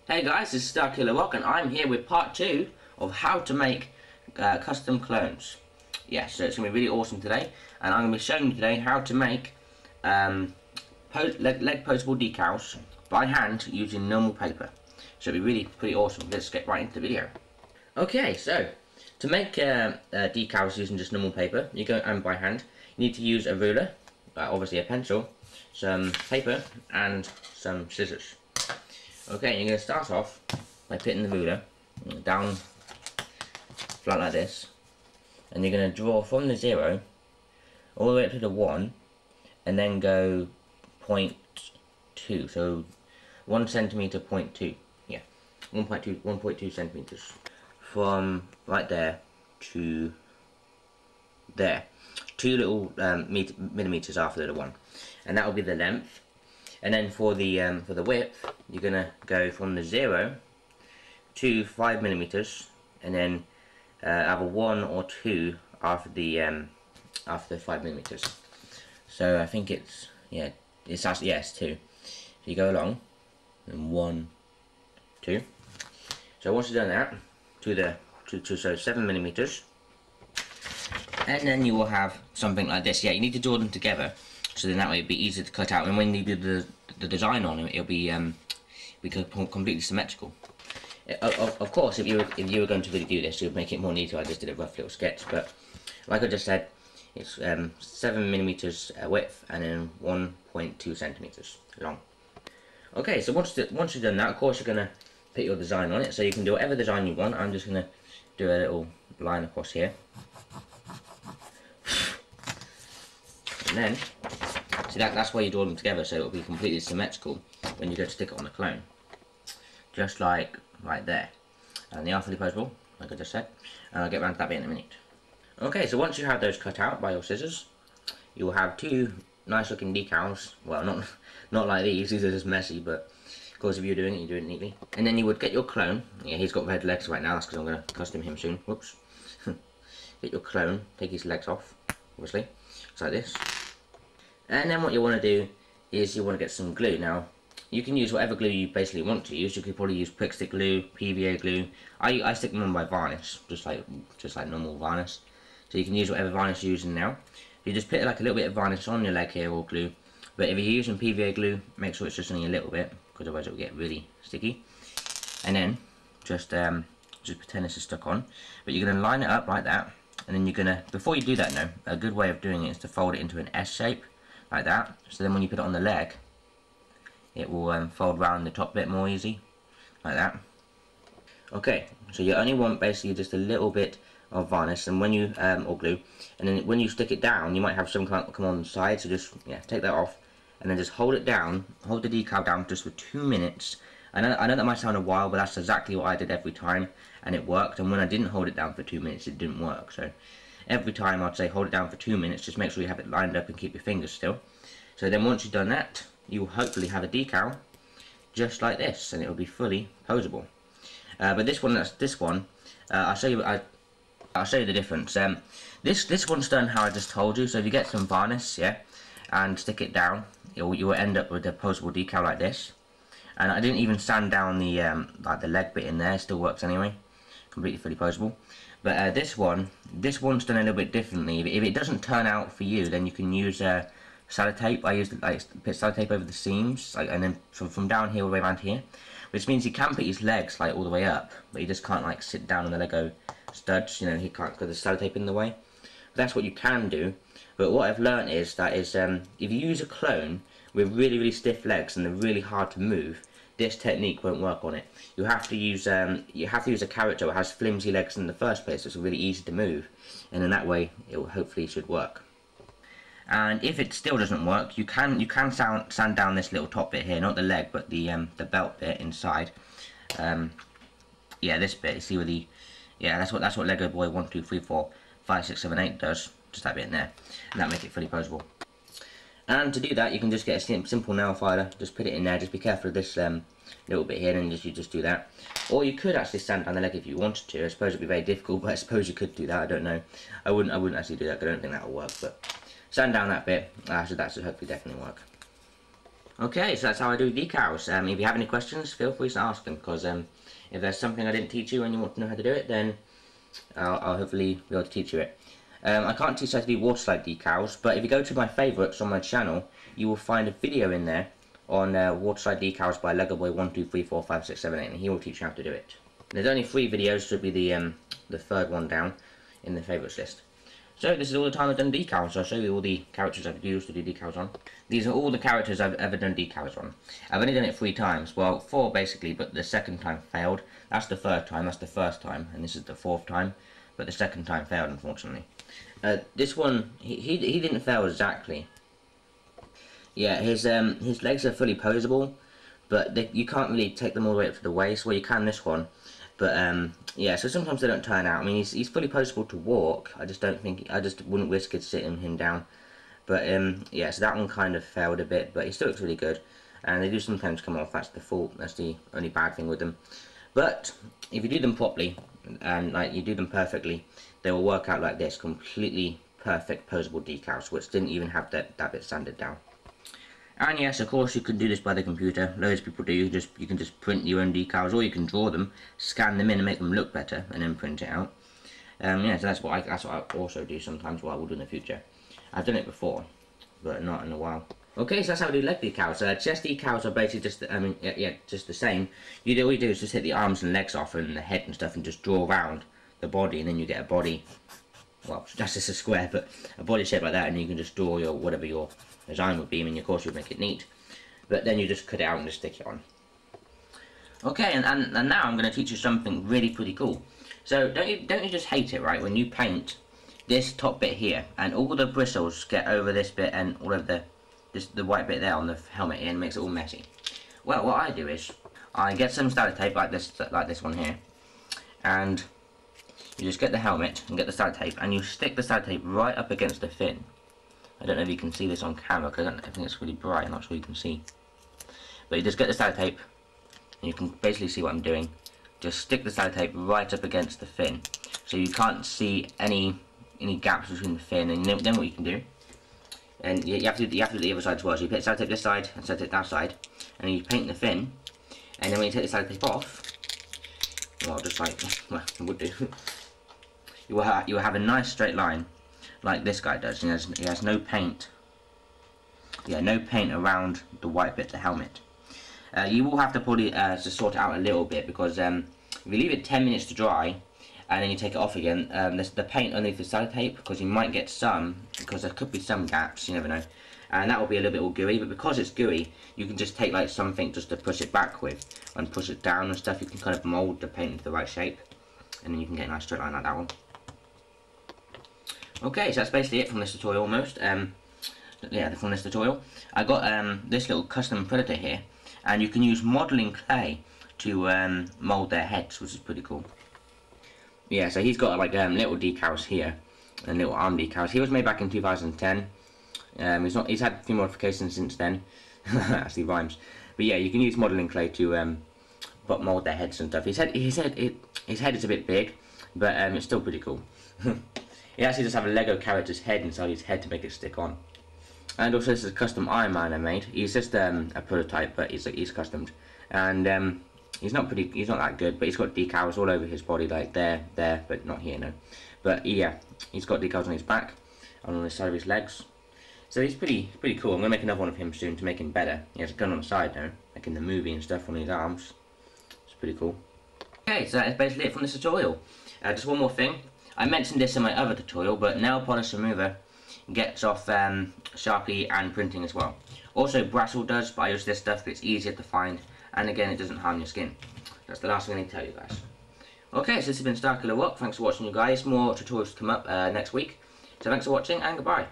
Hey guys, this is StarKillerRock and I'm here with part 2 of how to make custom clones. Yeah, so it's going to be really awesome today, and I'm going to be showing you today how to make leg postable decals by hand using normal paper. So it'll be really pretty awesome. Let's get right into the video. Okay, so to make decals using just normal paper, you go and by hand, you need to use a ruler, obviously a pencil, some paper and some scissors. Okay, you're going to start off by putting the ruler down flat like this, and you're going to draw from the 0 all the way up to the 1 and then go 0.2, so 1 centimeter 0.2, yeah, 1.2 centimeters from right there to there, 2 little millimeters after the 1, and that will be the length. And then for the width, you're gonna go from the 0 to 5 millimeters, and then either 1 or 2 after the 5 millimeters. So I think it's it's actually it's 2. So you go along, and 1, 2. So once you've done that, so 7 millimeters, and then you will have something like this. Yeah, you need to draw them together, so then that way it'll be easier to cut out, and when you do the design on it, it'll be completely symmetrical. Of course, if you were going to really do this, you would make it more neater. I just did a rough little sketch, but like I just said, it's 7 millimeters width and then 1.2 centimeters long. Okay, so once you've done that, of course you're gonna put your design on it. So you can do whatever design you want. I'm just gonna do a little line across here, and then. See, that's why you draw them together, so it'll be completely symmetrical when you go to stick it on the clone. Just like right there. And they are fully posable, like I just said. And I'll get around to that bit in a minute. Okay, so once you have those cut out by your scissors, you will have 2 nice looking decals. Well, not like these are just messy, but of course if you're doing it, you do it neatly. And then you would get your clone. Yeah, he's got red legs right now, that's because I'm going to custom him soon. Whoops. Get your clone, take his legs off, obviously. Just like this. And then what you want to do is you want to get some glue. Now, you can use whatever glue you basically want to use. You could probably use quick stick glue, PVA glue. I stick them on by varnish, just like normal varnish. So you can use whatever varnish you're using now. You just put like a little bit of varnish on your leg here, or glue. But if you're using PVA glue, make sure it's just only a little bit, because otherwise it will get really sticky. And then just pretend this is stuck on. But you're going to line it up like that, and then you're going to, before you do that now, a good way of doing it is to fold it into an S shape. Like that, so then when you put it on the leg, it will fold round the top bit more easy, like that. Okay, so you only want basically just a little bit of varnish, and when you or glue, and then when you stick it down, you might have some come on the side. So just take that off, and then just hold it down, hold the decal down just for 2 minutes. I know that might sound a while, but that's exactly what I did every time, and it worked. And when I didn't hold it down for 2 minutes, it didn't work. So every time I'd say hold it down for 2 minutes, just make sure you have it lined up and keep your fingers still. So then once you've done that, you will hopefully have a decal just like this, and it will be fully posable. But this one, I'll show you the difference. This one's done how I just told you. So if you get some varnish, and stick it down, you will end up with a posable decal like this. And I didn't even sand down the like the leg bit in there. It still works anyway, completely fully posable. But this one's done a little bit differently. If it doesn't turn out for you, then you can use sellotape. I used put sellotape over the seams, and then from down here all the way around here, which means he can put his legs all the way up, but he just can't sit down on the Lego studs. He can't, because there's sellotape in the way. But that's what you can do. But what I've learned is that if you use a clone with really stiff legs and they're really hard to move, this technique won't work on it. You have to use a character that has flimsy legs in the first place, so it's really easy to move, and in that way it will hopefully should work. And if it still doesn't work, you can sand down this little top bit here, not the leg but the belt bit inside. This bit, you see where that's what Lego Boy 1 2 3 4 5 6 7 8 does. Just that bit in there, and that make it fully posable. And to do that, you can just get a simple nail filer, just put it in there. Just be careful of this little bit here, and you just do that. Or you could actually sand down the leg if you wanted to. I suppose it'd be very difficult, but I suppose you could do that. I don't know. I wouldn't actually do that, because I don't think that will work. But sand down that bit, so that should hopefully definitely work. Okay, so that's how I do decals. If you have any questions, feel free to ask them, because if there's something I didn't teach you and you want to know how to do it, then I'll hopefully be able to teach you it. I can't teach you how to do water slide decals, but if you go to my favourites on my channel, you will find a video in there on water slide decals by Lego Boy 1, 2, 3, 4, 5, 6, 7, 8, and he will teach you how to do it. There's only 3 videos, so it'll be the third one down in the favourites list. So this is all the time I've done decals, so I'll show you all the characters I've used to do decals on. These are all the characters I've ever done decals on. I've only done it 3 times, well 4 basically, but the second time failed. That's the third time, that's the first time, and this is the 4th time, but the second time failed unfortunately. This one, he didn't fail exactly. Yeah, his legs are fully poseable, but you can't really take them all the way up to the waist. Well, you can this one, but yeah. So sometimes they don't turn out. I mean, he's fully poseable to walk. I just wouldn't risk it sitting him down. But yeah, so that one kind of failed a bit, but he still looks really good. And they do sometimes come off. That's the fault. That's the only bad thing with them. But if you do them properly and like you do them perfectly, they will work out like this, completely perfect poseable decals, which didn't even have that bit sanded down. And yes, of course, you can do this by the computer. Loads of people do. You can just print your own decals, or you can draw them, scan them in, and make them look better, and then print it out. Yeah, so that's what I also do sometimes. What I will do in the future. I've done it before, but not in a while. Okay, so that's how we do leg decals. Chest decals are basically just, just the same. All you do is just hit the arms and legs off and the head and stuff, and just draw around the body, and then you get a body. Well, that's just a square, but a body shape like that, and you can just draw your whatever your design would be. I mean, of course, you'd make it neat, but then you just cut it out and just stick it on. Okay, and now I'm going to teach you something really pretty cool. So don't you just hate it, right? When you paint this top bit here, and all the bristles get over this bit, and all of the white bit there on the helmet here, and makes it all messy. Well, what I do is I get some static tape like this one here, and you just get the helmet and get the static tape, and you stick the static tape right up against the fin. I don't know if you can see this on camera because I think it's really bright. I'm not sure you can see. But you just get the static tape, and you can basically see what I'm doing. Just stick the static tape right up against the fin, so you can't see any gaps between the fin. And then what you can do, and you have to do the other side as well. So you put static tape this side and static tape that side, and then you paint the fin. And then when you take the static tape off, well, just like well, it would do. You will have a nice straight line, like this guy does. He has no paint. Yeah, no paint around the white bit, the helmet. You will have to probably to sort it out a little bit, because if you leave it 10 minutes to dry, and then you take it off again, the paint underneath the static tape, because you might get some, because there could be some gaps, you never know, and that will be a little bit all gooey. But because it's gooey, you can just take like something just to push it back with, and push it down and stuff. You can kind of mould the paint into the right shape, and then you can get a nice straight line like that one. Okay, so that's basically it from this tutorial almost. Yeah, from this tutorial. I got this little custom predator here, and you can use modelling clay to mould their heads, which is pretty cool. Yeah, so he's got like little decals here, and little arm decals. He was made back in 2010. He's had a few modifications since then. Actually rhymes. But yeah, you can use modelling clay to mould their heads and stuff. His head is a bit big, but it's still pretty cool. He actually just have a Lego character's head inside his head to make it stick on. And also, this is a custom Iron Man I made. He's just a prototype, but he's customed, and he's not that good. But he's got decals all over his body, like there, but not here, no. But yeah, he's got decals on his back and on the side of his legs. So he's pretty cool. I'm gonna make another one of him soon to make him better. He has a gun on the side now, like in the movie and stuff, on his arms. It's pretty cool. Okay, so that's basically it from this tutorial. Just one more thing. I mentioned this in my other tutorial, but nail polish remover gets off Sharpie and printing as well. Also Bristle does, but I use this stuff because it's easier to find, and again, it doesn't harm your skin. That's the last thing I need to tell you guys. Okay, so this has been Starkiller Rock. Thanks for watching, you guys. More tutorials to come up next week. So thanks for watching, and goodbye.